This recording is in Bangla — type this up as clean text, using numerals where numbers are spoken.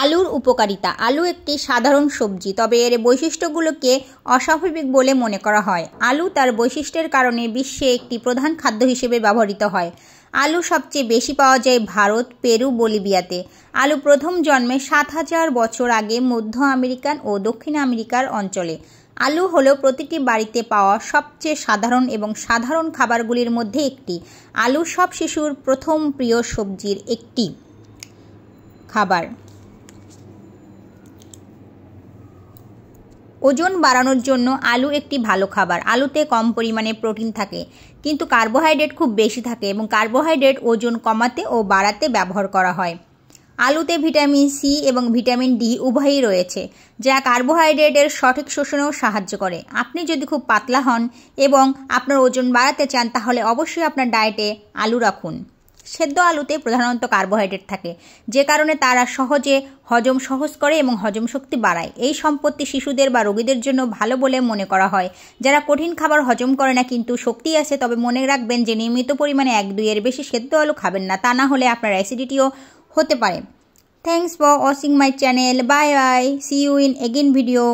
আলুর উপকারিতা। আলু একটি সাধারণ সবজি, তবে এর বৈশিষ্ট্যগুলোকে অস্বাভাবিক বলে মনে করা হয়। আলু তার বৈশিষ্ট্যের কারণে বিশ্বে একটি প্রধান খাদ্য হিসেবে ব্যবহৃত হয়। আলু সবচেয়ে বেশি পাওয়া যায় ভারত, পেরু, বলিভিয়াতে। আলু প্রথম জন্মে ৭,০০০ বছর আগে মধ্য আমেরিকান ও দক্ষিণ আমেরিকার অঞ্চলে। আলু হলো প্রতিটি বাড়িতে পাওয়া সবচেয়ে সাধারণ এবং সাধারণ খাবারগুলির মধ্যে একটি। আলু সব শিশুর প্রথম প্রিয় সবজির একটি খাবার। ওজন বাড়ানোর জন্য আলু একটি ভালো খাবার। আলুতে কম পরিমাণে প্রোটিন থাকে, কিন্তু কার্বোহাইড্রেট খুব বেশি থাকে এবং কার্বোহাইড্রেট ওজন কমাতে ও বাড়াতে ব্যবহার করা হয়। আলুতে ভিটামিন সি এবং ভিটামিন ডি উভয়ই রয়েছে, যা কার্বোহাইড্রেটের সঠিক শোষণেও সাহায্য করে। আপনি যদি খুব পাতলা হন এবং আপনার ওজন বাড়াতে চান, তাহলে অবশ্যই আপনার ডায়েটে আলু রাখুন। সেদ্ধ আলুতে প্রধানত কার্বোহাইড্রেট থাকে, যে কারণে তারা সহজে হজম সহজ করে এবং হজম শক্তি বাড়ায়। এই সম্পত্তি শিশুদের বা রোগীদের জন্য ভালো বলে মনে করা হয়, যারা কঠিন খাবার হজম করে না কিন্তু শক্তি আছে। তবে মনে রাখবেন যে নিয়মিত পরিমাণে ১-২ বেশি সেদ্ধ আলু খাবেন না, তা না হলে আপনার অ্যাসিডিটিও হতে পারে। Thanks for watching my channel. Bye bye. See you in again video.